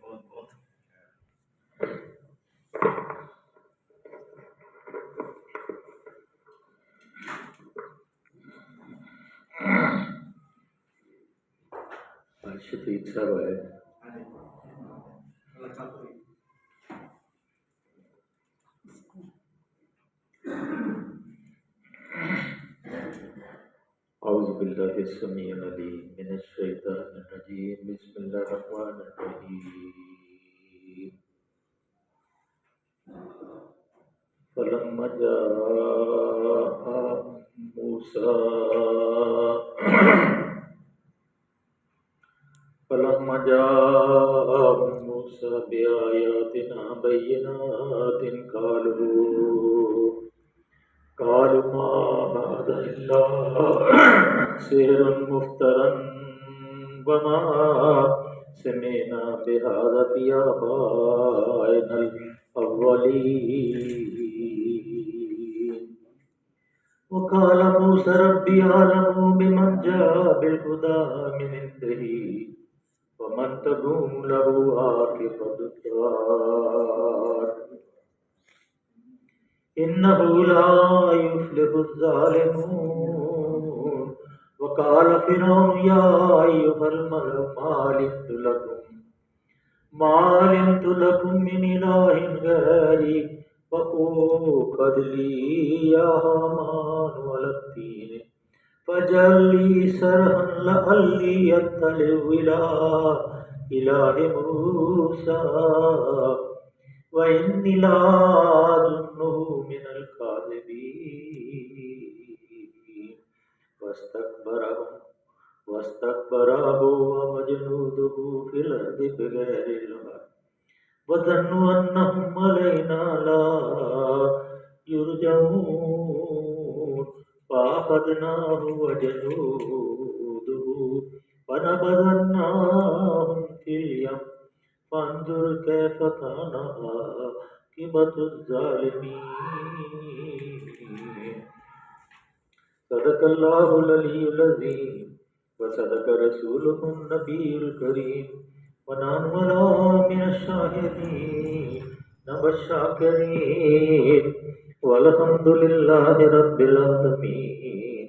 بہت بہت شفیق صاحب ہے اعوذ باللہ السمیع العلیم من الشیطان الرجیم بسم اللہ الرحمن الرحیم فلما جاء موسیٰ بآیاتنا بینات قالوا ما هذا إلا سحر مفترى وما سمعنا بهذا في آبائنا الأولين وقال موسى ربي أعلم بمن جاء بالهدى من عنده ومن تكون له عاقبة الدار إنه لا يفلح الظالمون وقال فرعون يا أيها الملأ ما علمت لكم من إله غيري فأوقد لي يا هامان على الطين فاجعل لي صرحا لعلي أطلع إلى إله موسى وإني لأظنه من الكاذبين واستكبر هو وجنوده في الأرض بغير الحق وظنوا أنهم علينا لا يرجعون فأخذناه وجنوده فنبذناهم في اليم فانظر كيف كان عاقبة الظالمين صدق الله العلي العظيم وصدق رسوله النبي الكريم ونحن على من الشاهدين والشاكرين والحمد لله رب العالمين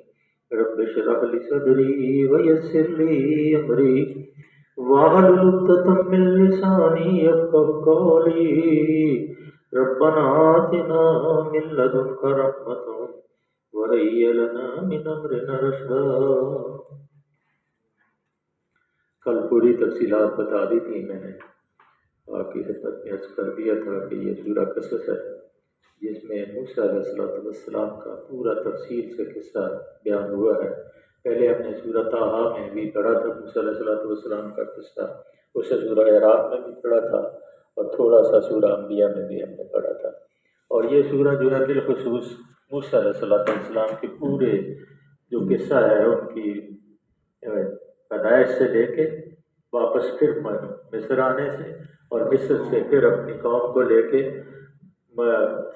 رب اشرح لي صدري ويسر لي أمري واحلل عقدة من لساني يفقهوا قولي ربنا آتنا من لدنك رحمة وهيئ لنا من أمرنا رشدا. کل پوری تفصیلات بتا دی تھی میں نے، آپ کی خدمت میں عرض کر دیا تھا کہ یہ سورہ قصص ہے جس میں موسیٰ علیہ السلام کا پورا تفصیل سے قصہ بیان ہوا ہے. پہلے ہم نے سورہ طٰہٰ میں بھی پڑھا تھا موسیٰ علیہ السلام کا قصہ، اسے سورہ اعراف میں بھی پڑھا تھا اور تھوڑا سا سورہ انبیاء میں بھی ہم نے پڑھا تھا. اور یہ سورہ جو ہے بالخصوص موسیٰ علیہ السلام کے پورے جو قصہ ہے ان کی پیدائش سے لے کے واپس پھر مصر آنے سے اور مصر سے پھر اپنی قوم کو لے کے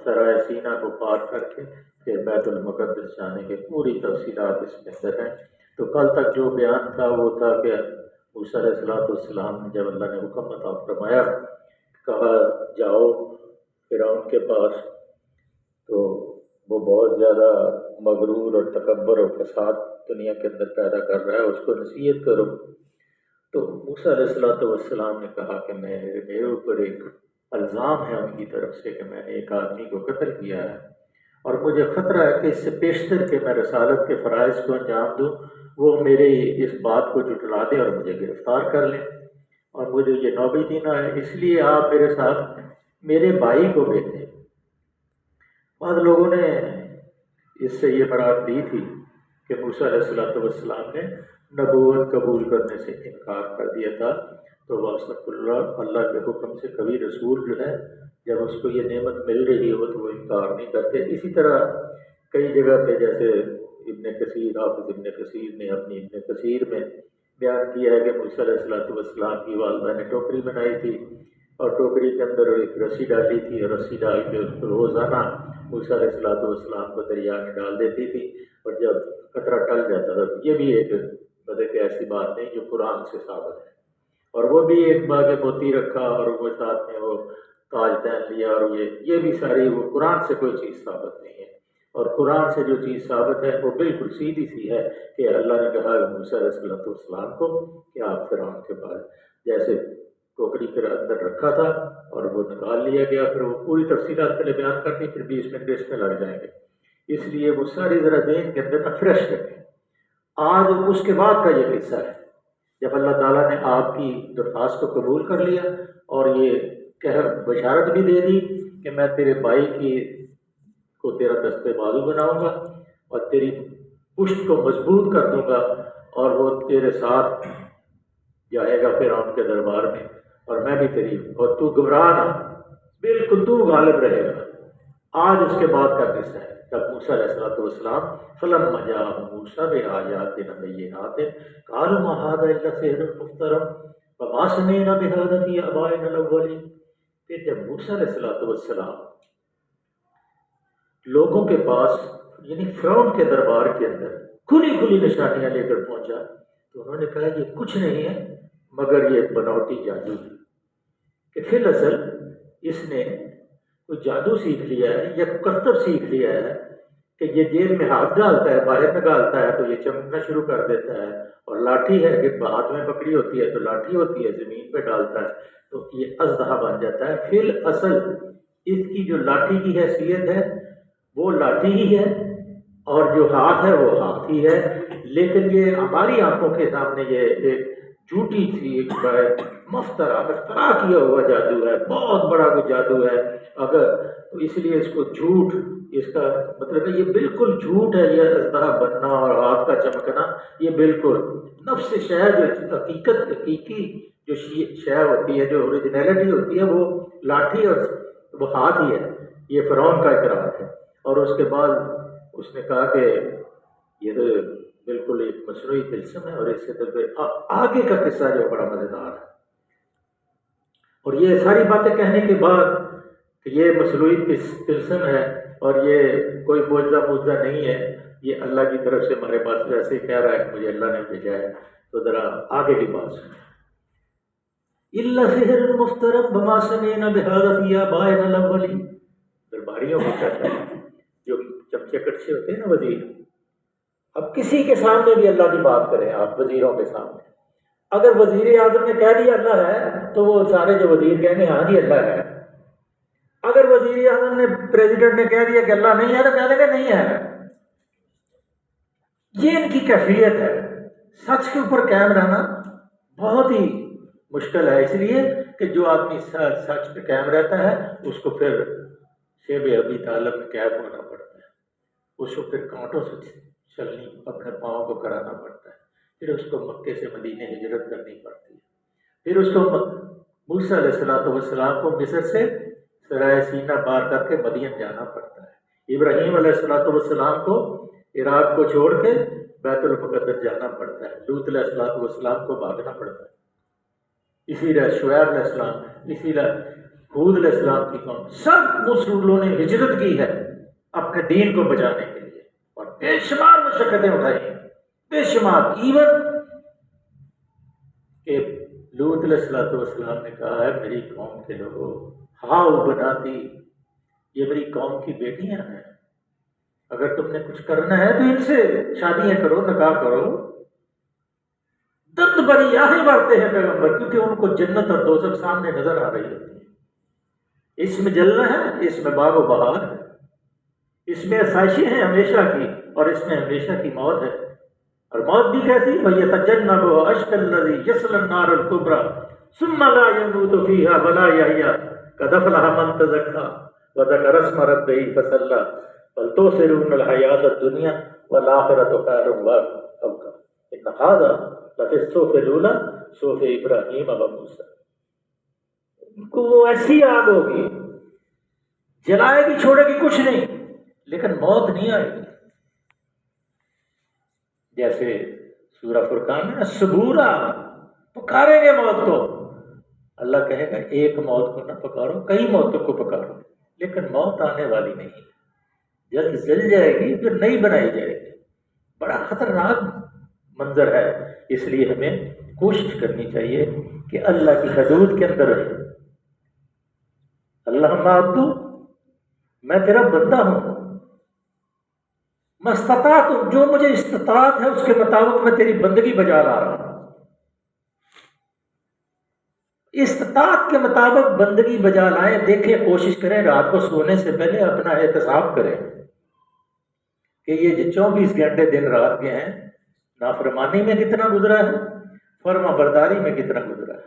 سرائے سینا کو پار کر کے پھر بیت المقدس جانے کے پوری تفصیلات اس میں اندر ہیں. تو کل تک جو بیان تھا وہ تھا کہ موسیٰ علیہ السلام نے جب اللہ نے حکم عطا فرمایا، کہا جاؤ فرعون کے پاس، تو وہ بہت زیادہ مغرور اور تکبر اور فساد دنیا کے اندر پیدا کر رہا ہے، اس کو نصیحت کرو. تو موسیٰ علیہ السلام نے کہا کہ میرے اوپر ایک الزام ہے ان کی طرف سے کہ میں نے ایک آدمی کو قتل کیا ہے اور مجھے خطرہ ہے کہ اس سے پیشتر کہ میں رسالت کے فرائض کو انجام دوں وہ میرے اس بات کو جھٹلا دیں اور مجھے گرفتار کر لیں اور مجھے یہ نوبت ہی نہ ہے، اس لیے آپ میرے ساتھ میرے بھائی کو بھیجیں. بعض لوگوں نے اس سے یہ برات دی تھی کہ موسیٰ علیہ السلام نے نبوت قبول کرنے سے انکار کر دیا تھا، تو اللہ کے حکم سے کبھی رسول جو ہے جب اس کو یہ نعمت مل رہی ہو تو وہ انکار نہیں کرتے. اسی طرح کئی جگہ پہ جیسے حافظ ابن کثیر نے اپنی ابن کثیر میں بیان کیا ہے کہ موسیٰ علیہ السلام کی والدہ نے ٹوکری بنائی تھی اور ٹوکری کے اندر ایک رسی ڈالی تھی اور رسی ڈال کے اس کو روزانہ موسیٰ علیہ السلام کو دریا میں ڈال دیتی تھی اور جب خطرہ ٹل جاتا تھا۔ یہ بھی ایک مطلب کہ ایسی بات نہیں جو قرآن سے ثابت ہے۔ اور وہ بھی ایک باغ موتی رکھا اور وہ ساتھ میں وہ تاج پہن لیا، اور یہ بھی ساری وہ قرآن سے کوئی چیز ثابت نہیں ہے۔ اور قرآن سے جو چیز ثابت ہے وہ بالکل سیدھی سی ہے کہ اللہ نے کہا موسیٰ علیہ السلام کو کہ آپ فرعون کے بعد جیسے ٹوکری کے اندر رکھا تھا اور وہ نکال لیا گیا، پھر وہ پوری تفصیلات پہلے بیان کرتی، پھر 20 منٹ اس میں لگ جائیں گے، اس لیے وہ ساری ذرا ذہن کے اندر نہ فریش رکھیں۔ آج اس کے بعد کا یہ قصہ ہے جب اللہ تعالیٰ نے آپ کی درخواست کو قبول کر لیا اور یہ بشارت بھی دے دی کہ میں تیرے بھائی کو تیرا دستے بازو بناؤں گا اور تیری پشت کو مضبوط کر دوں گا، اور وہ تیرے ساتھ جائے گا فرعون کے دربار میں، اور میں بھی تیری، اور تو گھبرا نہ، بالکل تو غالب رہے گا۔ آج اس کے بعد کا قصہ ہے جب موسیٰ علیہ السلام فلما جاءهم موسیٰ بآیاتنا بینات قالوا ما هذا الا سحر مفتری وما سمعنا بهذا في آبائنا الاولین۔ پھر جب موسیٰ علیہ السلام لوگوں کے پاس یعنی فرعون کے دربار کے اندر کھلی کھلی نشانیاں لے کر پہنچا تو انہوں نے کہا یہ کچھ نہیں ہے مگر یہ بناوٹی جادو ہے، کہ فی الاصل اس نے کوئی جادو سیکھ لیا ہے یا کرتب سیکھ لیا ہے کہ یہ جیب میں ہاتھ ڈالتا ہے، باہر نکالتا ہے تو یہ چمکنا شروع کر دیتا ہے، اور لاٹھی ہے کہ ہاتھ میں پکڑی ہوتی ہے تو لاٹھی ہوتی ہے، زمین پہ ڈالتا ہے تو یہ اژدہا بن جاتا ہے۔ فی الاصل اس کی جو لاٹھی کی حیثیت ہے وہ لاٹھی ہی ہے، اور جو ہاتھ ہے وہ ہاتھ ہی ہے، لیکن یہ ہماری آنکھوں کے سامنے یہ ایک جھوٹی سی ایک اختراع کیا ہوا جادو ہے، بہت بڑا کوئی جادو ہے۔ اگر تو اس لیے اس کو جھوٹ، اس کا مطلب ہے یہ بالکل جھوٹ ہے، یہ اژدہا بننا اور ہاتھ کا چمکنا یہ بالکل نفس شے جو حقیقی جو شے ہوتی ہے، جو اوریجنلٹی ہوتی ہے وہ لاٹھی اور وہ ہاتھ ہی ہے۔ یہ فرعون کا اقرار ہے، اور اس کے بعد اس نے کہا کہ یہ تو بالکل ایک مصنوعی طلسم ہے، اور اس سے آگے کا قصہ جو بڑا مزیدار ہے، اور یہ ساری باتیں کہنے کے بعد کہ یہ مصنوعی طلسم ہے اور یہ کوئی معجزہ نہیں ہے، یہ اللہ کی طرف سے ہمارے پاس ویسے ہی کہہ رہا ہے کہ مجھے اللہ نے بھیجا ہے، تو ذرا آگے کی بات سنیں۔ الا سحر مفتری وما سمعنا بهذا في آبائنا الاولین۔ درباریوں کو کہتا ہے جو چمچے کٹچے ہوتے ہیں نا وزیر، اب کسی کے سامنے بھی اللہ کی بات کریں آپ، وزیروں کے سامنے اگر وزیر اعظم نے کہہ دیا اللہ ہے تو وہ سارے جو وزیر کہیں گے ہاں جی اللہ ہے، اگر وزیر اعظم نے پریزیڈنٹ نے کہہ دیا کہ اللہ نہیں ہے تو کہہ دیں گے نہیں ہے۔ یہ ان کی کیفیت ہے، سچ کے اوپر قائم رہنا بہت ہی مشکل ہے، اس لیے کہ جو آدمی سچ پہ قائم رہتا ہے اس کو پھر شیب ابی طالب میں قید ہونا پڑتا ہے، اس کو پھر کانٹوں سے چلنی اپنے پاؤں کو کرانا پڑتا ہے، پھر اس کو مکے سے مدینے ہجرت کرنی پڑتی ہے، پھر اس کو موسیٰ علیہ السلام کو مصر سے سرائے سینہ پار کر کے مدین جانا پڑتا ہے، ابراہیم علیہ السلام کو عراق کو چھوڑ کے بیت المقدس جانا پڑتا ہے، لوط علیہ السلام کو بھاگنا پڑتا ہے، اسی طرح شعیب علیہ السلام، اسی طرح ہود علیہ السلام کی قوم، سب رسولوں نے ہجرت کی ہے اپنے دین کو بچانے کے لیے، اور بے شمار مشقتیں اٹھائی ہیں، بے شمار، ایون کہ لوط علیہ السلام نے کہا ہے میری قوم کے لوگوں ہاؤ بناتی، یہ میری قوم کی بیٹیاں ہیں، اگر تم نے کچھ کرنا ہے تو ان سے شادیاں کرو، نکاح کرو۔ دند بری آہیں بھرتے ہیں پیغمبر، کیونکہ ان کو جنت اور دوزخ سامنے نظر آ رہی ہوتی ہے، اس میں جلنا ہے، اس میں باغ و بہار ہے، اس میں آسائشیں ہیں ہمیشہ کی، اور اس میں ہمیشہ کی موت ہے، اور موت بھی کیسی وَيَتَجَنَّبُهَا الْأَشْقَى الَّذِي يَصْلَى النَّارَ الْكُبْرَى ثُمَّ لَا يَمُوتُ فِيهَا وَلَا يَحْيَىٰ قَدْ أَفْلَحَ مَن تَزَكَّىٰ وَذَكَرَ اسْمَ رَبِّهِ فَصَلَّىٰ بَلْ تُؤْثِرُونَ الْحَيَاةَ الدُّنْيَا وَالْآخِرَةُ خَيْرٌ وَأَبْقَىٰ إِنَّ هَٰذَا لَفِي الصُّحُفِ الْأُولَىٰ صُحُفِ إِبْرَاهِيمَ وَمُوسَىٰ۔ ان کو وہ ایسی آگ ہوگی، جلائے گی چھوڑے گی کچھ نہیں، لیکن موت نہیں آئے گی، جیسے سورہ فرقان میں نا صبورا، پکاریں گے موت کو، اللہ کہے گا ایک موت کو نہ پکارو، کئی موتوں کو پکارو، لیکن موت آنے والی نہیں، جلد جل جائے گی پھر نہیں بنائی جائے گی۔ بڑا خطرناک منظر ہے، اس لیے ہمیں کوشش کرنی چاہیے کہ اللہ کی حدود کے اندر رہے۔ اللہ معبود، میں تیرا بندہ ہوں، مستطاعت، جو مجھے استطاعت ہے اس کے مطابق میں تیری بندگی بجا لا رہا ہوں۔ استطاعت کے مطابق بندگی بجا لائیں۔ دیکھیں، کوشش کریں رات کو سونے سے پہلے اپنا احتساب کریں کہ یہ جو 24 گھنٹے دن رات کے ہیں، نافرمانی میں کتنا گزرا ہے، فرما برداری میں کتنا گزرا ہے۔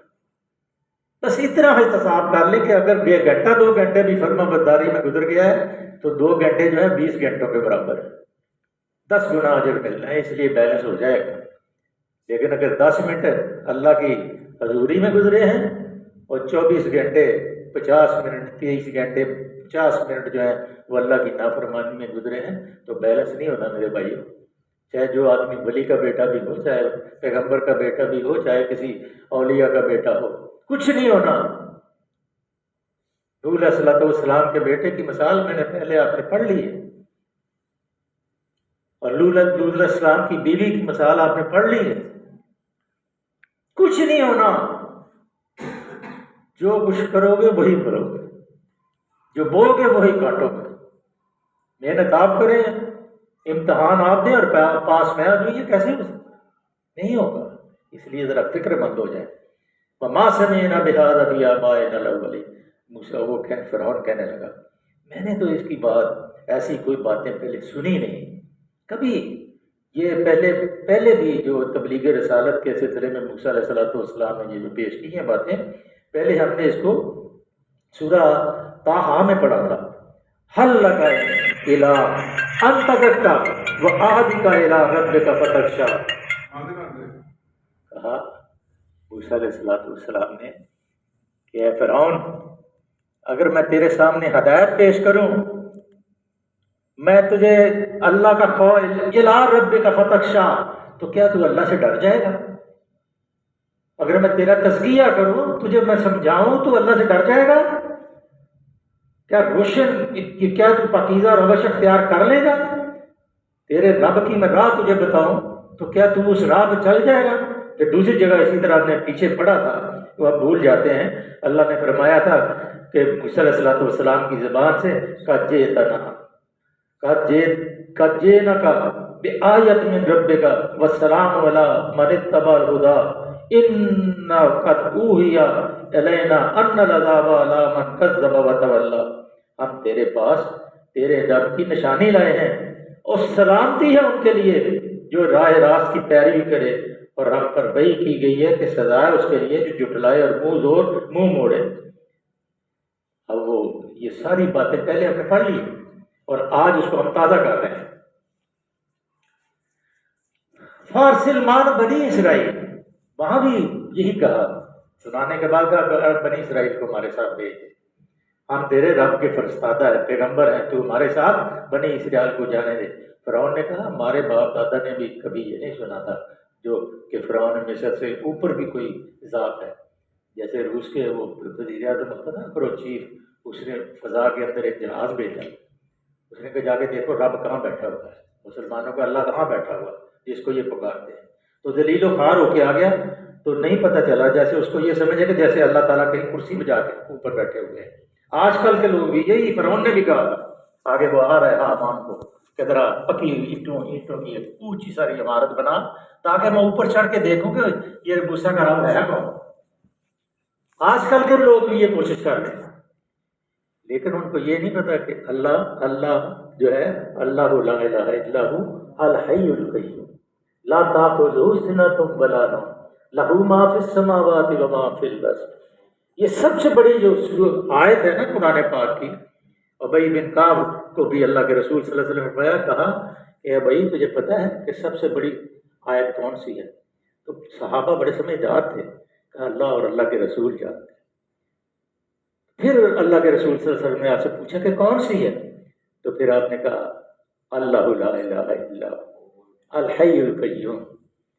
بس اتنا احتساب کر لیں کہ اگر 1 گھنٹہ 2 گھنٹے بھی فرما برداری میں گزر گیا ہے تو 2 گھنٹے جو ہے 20 گھنٹوں کے برابر ہے، 10 گنا اجر ملنا ہے، اس لیے بیلنس ہو جائے گا۔ لیکن اگر 10 منٹ اللہ کی حضوری میں گزرے ہیں اور 24 گھنٹے 50 منٹ 23 گھنٹے 50 منٹ جو ہے وہ اللہ کی نافرمانی میں گزرے ہیں تو بیلنس نہیں ہونا میرے بھائیو۔ چاہے جو آدمی ولی کا بیٹا بھی ہو، چاہے پیغمبر کا بیٹا بھی ہو، چاہے کسی اولیاء کا بیٹا ہو، کچھ نہیں ہونا۔ نوح علیہ السلام کے بیٹے کی مثال میں نے پہلے آپ نے پڑھ لی ہے، اور لوط علیہ السلام کی بیوی کی مثال آپ نے پڑھ لی ہے۔ کچھ نہیں ہونا، جو کچھ کرو گے وہی کرو گے، جو بو گے وہی کاٹو گے۔ محنت آپ کریں، امتحان آپ دیں اور پاس میں آ جائیے، کیسے ہو سکتا؟ نہیں ہوگا۔ اس لیے ذرا فکر مند ہو جائے۔ وَمَا سَمِعْنَا بِهَٰذَا فِي آبَائِنَا الْأَوَّلِينَ، وہ فرعون کہنے لگا میں نے تو اس کی بات، ایسی کوئی باتیں پہلے سنی نہیں کبھی۔ یہ پہلے بھی جو تبلیغ رسالت کے سلسلے میں موسیٰ علیہ السلام نے یہ جو پیش کی ہیں باتیں، پہلے ہم نے اس کو سورہ طٰہٰ میں پڑھا تھا۔ حل لک الی ان تزکیٰ وأہدک الی ربک فتخشیٰ، کہا موسیٰ علیہ السلام نے کہ اے فرعون، اگر میں تیرے سامنے ہدایت پیش کروں، میں تجھے اللہ کا خوف الی ربک فتخشیٰ، تو کیا تو اللہ سے ڈر جائے گا؟ اگر میں تیرا تزکیہ کروں، تجھے میں سمجھاؤں، تو اللہ سے ڈر جائے گا؟ کیا روشن، کیا تو پاکیزہ روش اختیار کر لے گا؟ تیرے رب کی میں راہ تجھے بتاؤں تو کیا تو اس راہ پہ چل جائے گا؟ پھر دوسری جگہ اسی طرح نے پیچھے پڑھا تھا، وہ آپ بھول جاتے ہیں۔ اللہ نے فرمایا تھا کہ موسیٰ علیہ السلام کی زبان سے قَدْ جِئْنَاكَ بِآیَةٍ مِّن رَبِّكَ وَالسَّلَامُ عَلَىٰ مَنِ اتَّبَعَ الْهُدَىٰ إِنَّا قَدْ أُوحِیَ إِلَیْنَا أَنَّ الْعَذَابَ عَلَىٰ مَنْ كَذَّبَ وَتَوَلَّىٰ، ہم تیرے پاس تیرے رب کی نشانی لائے ہیں اور سلامتی ہے ان کے لیے جو راہ راست کی پیروی کرے، اور ہم پر وحی کی گئی ہے کہ سزا ہے اس کے لیے جو جھٹلائے اور منہ موڑے۔ اب وہ یہ ساری باتیں پہلے ہم نے پڑھ لی اور آج اس کو ہم تازہ کر رہے ہیں۔ فارسل مان بنی اسرائیل، وہاں بھی یہی کہا، سنانے کے بعد کہا بنی اسرائیل کو ہمارے ساتھ بھیج دے، ہم تیرے رب کے فرستادہ ہیں، پیغمبر ہیں، تو ہمارے ساتھ بنی اسرائیل کو جانے دے۔ فرعون نے کہا ہمارے باپ دادا نے بھی کبھی یہ نہیں سنا تھا جو کہ فرعون مصر سے اوپر بھی کوئی ذات ہے۔ جیسے روس کے وہ وزیر اعظم ہوتا نا خروشیف، اس نے فضا کے اندر ایک جہاز بھیجا، اس نے کہا جا کے دیکھو رب کہاں بیٹھا ہوا ہے، مسلمانوں کا اللہ کہاں بیٹھا ہوا ہے جس کو یہ پکارتے ہیں۔ تو ذلیل و خوار ہو کے آ گیا، تو نہیں پتہ چلا، جیسے اس کو یہ سمجھے کہ جیسے اللہ تعالیٰ کہیں کرسی میں جا کے اوپر بیٹھے ہوئے ہیں۔ آج کل کے لوگ بھی یہی فرعون نے بھی کہا، آگے وہ آ رہا ہے حامان کو کہ ذرا پکی اینٹوں کی ایک اونچی ساری عمارت بنا تاکہ میں اوپر چڑھ کے دیکھوں کہ یہ موسیٰ کا رب ہے کون۔ آج کل کے لوگ بھی یہ کوشش کر رہے ہیں، لیکن ان کو یہ نہیں پتا کہ اللہ جو ہے اللہ لا الہ الا هو الحی القیوم لا تأخذہ سنۃ ولا نوم لہ ما فی السماوات وما فی الارض۔ یہ سب سے بڑی جو آیت ہے نا قرآن پاک کی، ابی بن کعب کو بھی اللہ کے رسول صلی اللہ علیہ وسلم نے فرمایا، کہا کہ ابی تجھے پتہ ہے کہ سب سے بڑی آیت کون سی ہے؟ تو صحابہ بڑے سمجھدار تھے، کہا اللہ اور اللہ کے رسول جانتے۔ پھر اللہ کے رسول صلی اللہ علیہ وسلم نے آپ سے پوچھا کہ کون سی ہے؟ تو پھر آپ نے کہا اللہ لا الہ الا هو الحی القیوم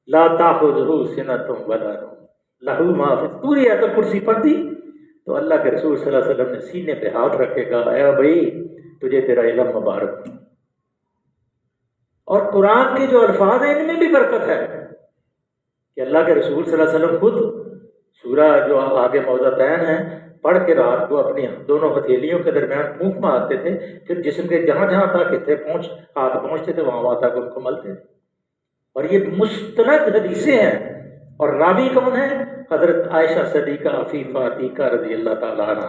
لا تأخذہ سنۃ ولا نوم لہ ما فی، پوری آیت الکرسی پڑھ دی تو اللہ کے رسول صلی اللہ علیہ وسلم نے سینے پہ ہاتھ رکھ کے کہا اے بھائی تجھے تیرا علم مبارک، اور قرآن کے جو الفاظ ہیں ان میں بھی برکت ہے کہ اللہ کے رسول صلی اللہ علیہ وسلم خود سورہ جو آگے موضعتین ہیں پڑھ کے رات کو اپنی دونوں ہتھیلیوں کے درمیان پھونک مارتے تھے، پھر جسم کے جہاں جہاں تک تھے ہاتھ پہنچتے تھے وہاں وہاں تک ان کو ملتے تھے. اور یہ مستند حدیثیں ہیں. اور راوی کون ہے؟ حضرت عائشہ صدیقہ عفیفہ عتیقہ رضی اللہ تعالیٰ عنہ.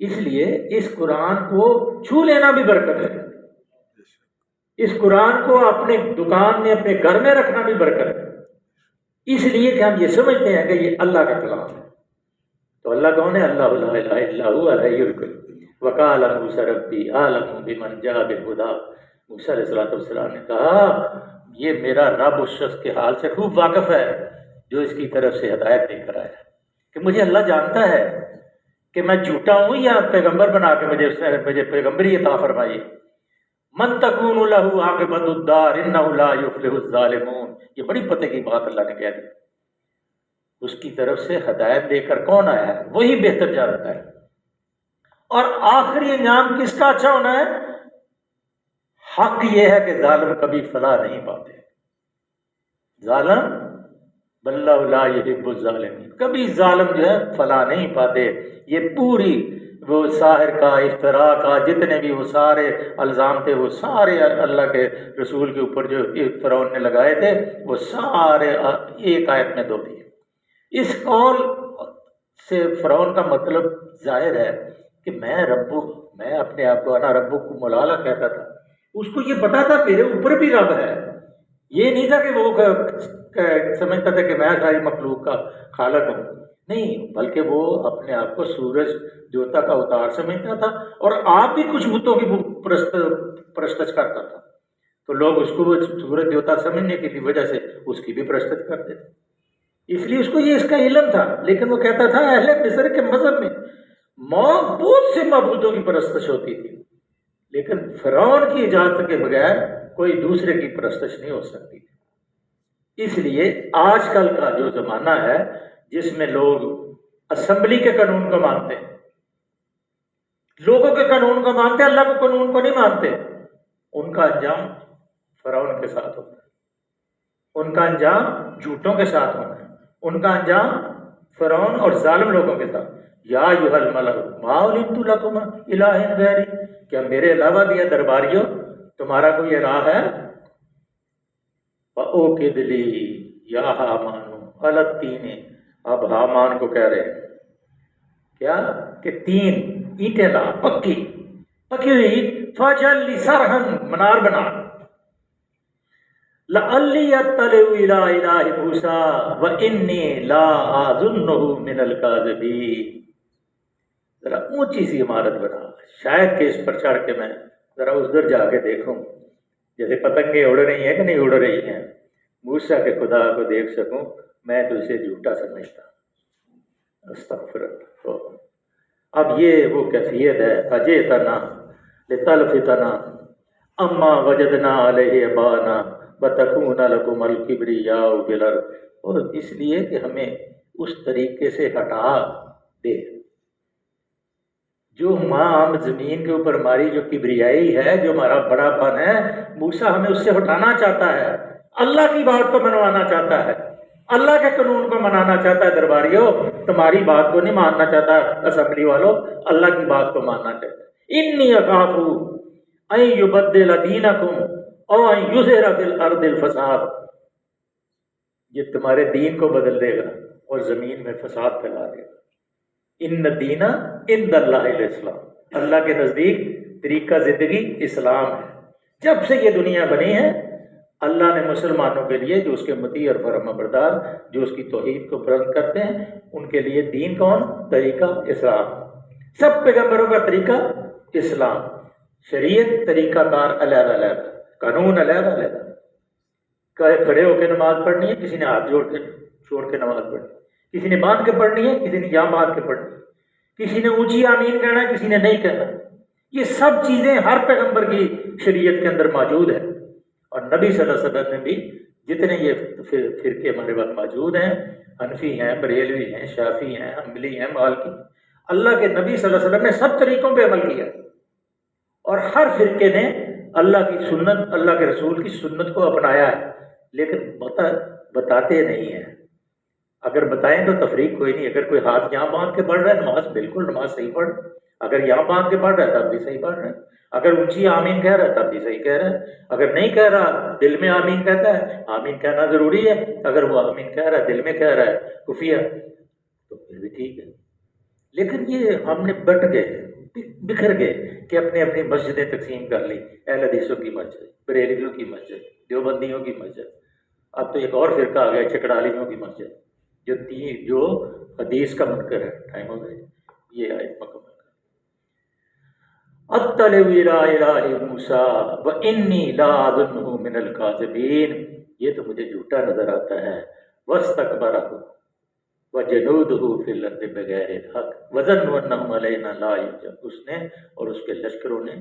اس لیے اس قرآن کو چھو لینا بھی برکت ہے، اس قرآن کو اپنے دکان میں اپنے گھر میں رکھنا بھی برکت ہے، اس لیے کہ ہم یہ سمجھتے ہیں کہ یہ اللہ کا کلام ہے. تو اللہ کون ہے؟ اللہ لا الہ الا هو الحی القیوم. وقال موسیٰ ربی اعلم بمن جاء بالہدی. موسیٰ علیہ السلام نے کہا یہ میرا رب اس شخص کے حال سے خوب واقف ہے جو اس کی طرف سے ہدایت لے کر آیا ہے، کہ مجھے اللہ جانتا ہے کہ میں جھوٹا ہوں یا پیغمبر بنا کے مجھے پیغمبری عطا فرمائی. من تکون له عاقبۃ الدار انہ لا یفلح الظالمون. یہ بڑی پتے کی بات اللہ نے کہہ دی. اس کی طرف سے ہدایت دے کر کون آیا ہے؟ وہی بہتر جانتا ہے. اور آخری انجام کس کا اچھا ہونا ہے؟ حق یہ ہے کہ ظالم کبھی فلاح نہیں پاتے. ظالم واللہ لا یحب الظالمین، کبھی ظالم جو ہے فلاح نہیں پاتے. یہ پوری وہ ساحر کا افتراء کا جتنے بھی وہ سارے الزام تھے وہ سارے اللہ کے رسول کے اوپر جو فرعون نے لگائے تھے وہ سارے ایک آیت میں دھو دیے. اس قول سے فرعون کا مطلب ظاہر ہے کہ میں اپنے آپ کو انا ربک کو ملالہ کہتا تھا. اس کو یہ پتا تھا میرے اوپر بھی رب ہے. یہ نہیں تھا کہ وہ سمجھتا تھا کہ میں ساری مخلوق کا خالق ہوں، نہیں، بلکہ وہ اپنے آپ کو سورج دیوتا کا اوتار سمجھتا تھا. اور آپ بھی کچھ بتوں کی پرستش کرتا تھا تو لوگ اس کو وہ سورج دیوتا سمجھنے کی وجہ سے اس کی بھی پرستش کرتے تھے. اس لیے اس کو یہ اس کا علم تھا. لیکن وہ کہتا تھا اہل مصر کے مذہب میں بہت سے معبودوں کی پرستش ہوتی تھی، لیکن فرعون کی اجازت کے بغیر کوئی دوسرے کی پرستش نہیں ہو سکتی. اس لیے آج کل کا جو زمانہ ہے جس میں لوگ اسمبلی کے قانون کو مانتے ہیں، لوگوں کے قانون کو مانتے ہیں، اللہ کے قانون کو نہیں مانتے، ان کا انجام فرعون کے ساتھ ہوتا ہے، ان کا انجام جھوٹوں کے ساتھ ہوتا ہے، ان کا انجام فرعون اور ظالم لوگوں کے ساتھ. یا ایھا الملأ ما علمت لکم الہ غیری، کیا میرے علاوہ بھی ہے درباریوں تمہارا کوئی الہ ہے؟ فأوقد لی یا حامان علی الطین. اب حامان کو کہہ رہے ہیں کیا کہ 3 اینٹیں لا پکی ہوئی، فاجعل لی صرحا منار بنا، لعلی اطلع الی الہ موسیٰ وانی لا اظنہ من الکاذبین. ذرا اونچی سی عمارت بنا، شاید کہ اس پر چڑھ کے میں ذرا ادھر جا کے دیکھوں جیسے پتنگیں اڑ رہی ہیں کہ نہیں اڑ رہی ہیں، موسیٰ کے خدا کو دیکھ سکوں. میں تو اسے جھوٹا سمجھتا. استغفر اللہ. اب یہ وہ کیفیت ہے فجئتنا لتلفتنا اما وجدنا علیہ آباءنا وتکون لکم الکبریاء فی الارض. اور اس لیے کہ ہمیں اس طریقے سے ہٹا دے جو ہم زمین کے اوپر ہماری جو کبریائی ہے، جو ہمارا بڑا پن ہے، موسیٰ ہمیں اس سے ہٹانا چاہتا ہے، اللہ کی بات کو منوانا چاہتا ہے، اللہ کے قانون کو منانا چاہتا ہے. درباریوں تمہاری بات کو نہیں ماننا چاہتا، اسمبلی والوں اللہ کی بات کو ماننا چاہتا ہے. انی اخاف ان یبدل دینکم او ان یظہر فی الارض الفساد. یہ تمہارے دین کو بدل دے گا اور زمین میں فساد پھیلا دے گا. ان الدین عند اللہ الاسلام. اللہ کے نزدیک طریقہ زندگی اسلام ہے. جب سے یہ دنیا بنی ہے اللہ نے مسلمانوں کے لیے جو اس کے مطیع اور فرما بردار، جو اس کی توحید کو بلند کرتے ہیں، ان کے لیے دین کون؟ طریقہ اسلام. سب پیغمبروں کا طریقہ اسلام. شریعت طریقہ کار علیحدہ علیحدہ، قانون علیحدہ علیحدہ. کھڑے ہو کے نماز پڑھنی ہے، کسی نے ہاتھ چھوڑ کے نماز پڑھنی ہے، کسی نے باندھ کے پڑھنی ہے، کسی نے یہاں باندھ کے پڑھنی ہے، کسی نے اونچی آمین کہنا ہے، کسی نے نہیں کہنا. یہ سب چیزیں ہر پیغمبر کی شریعت کے اندر موجود ہیں. اور نبی صلی اللہ علیہ وسلم نے بھی جتنے یہ فرقے ہمارے وقت موجود ہیں، حنفی ہیں، بریلوی ہیں، شافعی ہیں، حنبلی ہیں، مالکی، اللہ کے نبی صلی اللہ علیہ وسلم نے سب طریقوں پہ عمل کیا. اور ہر فرقے نے اللہ کی سنت، اللہ کے رسول کی سنت کو اپنایا ہے، لیکن بتاتے نہیں ہیں۔ اگر بتائیں تو تفریق کوئی نہیں، اگر کوئی ہاتھ یہاں باندھ کے پڑھ رہا ہے نماز بالکل نماز صحیح پڑھ، اگر یہاں باندھ کے پڑھ رہا ہے تب بھی صحیح پڑھ رہا ہے، اگر اونچی آمین کہہ رہا ہے تب بھی صحیح کہہ رہا ہے، اگر نہیں کہہ رہا دل میں آمین کہتا ہے، آمین کہنا ضروری ہے، اگر وہ آمین کہہ رہا ہے دل میں کہہ رہا ہے خفیہ تو پھر بھی ٹھیک ہے۔ لیکن یہ ہم نے بٹ گئے، بکھر گئے کہ اپنی اپنی مسجدیں تقسیم کر لی، اہل حدیثوں کی مسجد، بریلویوں کی مسجد، دیوبندیوں کی مسجد، اب تو ایک اور فرقہ آ گیا چکڑالیوں کی مسجد، جو حدیث کا منکر ہے۔ ٹائم ہو گئے، یہ آیت مکمل اطلع الی الہ موسیٰ وانی لا اظنہ من الکاذبین، یہ تو مجھے جھوٹا نظر آتا ہے، واستکبر وجنودہ فی الارض بغیر الحق وظنوا انہم علینا لا یرجعون، اس نے اور اس کے لشکروں نے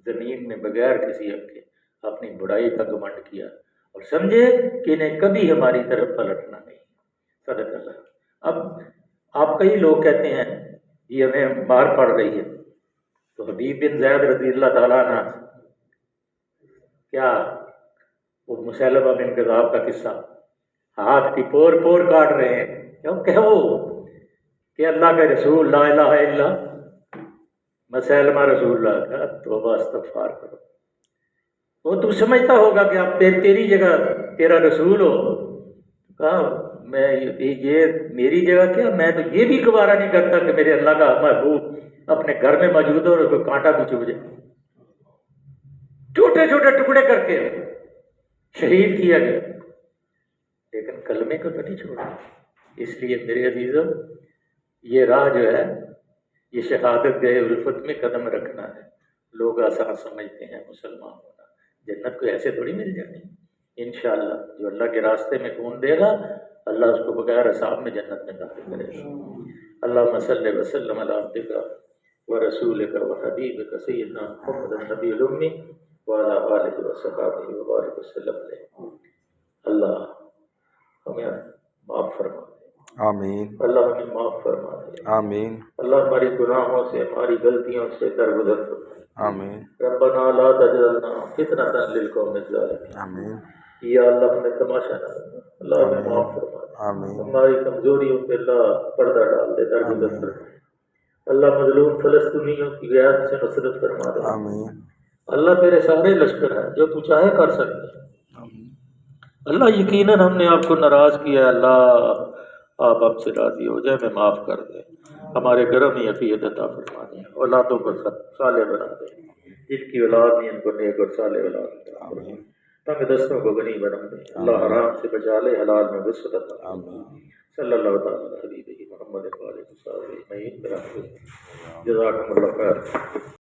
زمین میں بغیر کسی حق کے اپنی بڑائی کا گھمنڈ کیا اور سمجھے کہ انہیں کبھی ہماری طرف پلٹنا نہیں۔ صدق اللہ۔ اب آپ کئی لوگ کہتے ہیں یہ ہمیں مار پڑ رہی ہے، تو حبیب بن زید رضی اللہ تعالیٰ عنہ کیا وہ مسیلمہ بن کذاب کا قصہ، ہاتھ کی پور پور کاٹ رہے ہیں، کیوں کہو کہ اللہ کے رسول لا الہ الا مسیلمہ رسول اللہ کا توبہ استغفار کرو، وہ تو سمجھتا ہوگا کہ آپ تیری جگہ تیرا رسول ہو، کہا میں یہ میری جگہ کیا، میں تو یہ بھی گوارا نہیں کرتا کہ میرے اللہ کا محبوب اپنے گھر میں موجود ہو اور کوئی کانٹا بھی چبھ جائے، چھوٹے چھوٹے ٹکڑے کر کے شہید کیا گیا، لیکن کلمے کو تو نہیں چھوڑا۔ اس لیے میرے عزیزوں یہ راہ جو ہے یہ شہادت گئے الفت میں قدم رکھنا ہے۔ لوگ آسان سمجھتے ہیں مسلمان ہونا، جنت کو ایسے تھوڑی مل جانی، انشاءاللہ جو اللہ کے راستے میں خون دے گا اللہ اس کو بغیر حساب میں جنت میں داخل کرے گا۔ اللہم صلی وسلم علی عبدک ورسولک وحبیبک سیدنا محمد النبی الامی وعلی آلہ وصحبہ وبارک وسلم علیہ۔ اللہ ہمیں معاف فرما دے، آمین اللہ ہمیں معاف فرما دے، آمین اللہ ہماری گناہوں سے ہماری غلطیوں سے درگزر فرما، آمین ربنا لا تجعلنا فتنة للقوم الظالمین۔ آمین یا اللہ ہمیں تماشا نہ کرنا، اللہ ہمیں معاف فرما دے، آمین ہماری کمزوریوں پہ اللہ پردہ ڈال دے، درگزر فرما، اللہ مظلوم فلسطینیوں کی غیرت سے نصرت فرما دے، آمین اللہ تیرے سارے لشکر ہیں جو تو چاہے کر سکتے ہیں، اللہ یقیناً ہم نے آپ کو ناراض کیا، اللہ آپ ہم سے راضی ہو جائے، ہمیں معاف کر دیں، ہمارے گھروں میں عافیت عطا فرما دیں، اولادوں کو صالح بنا دیں، جن کی اولاد نہیں ان کو نیک اور صالح اولاد عطا فرما، تنگ دستوں کو غنی بنا دیں، اللہ حرام سے بچا لے، حلال میں وسعت عطا فرما، صلی اللہ تعالیٰ علیہ حبیبہ محمد وآلہ وصحبہ اجمعین برحمتہ، جزاکم اللہ خیر۔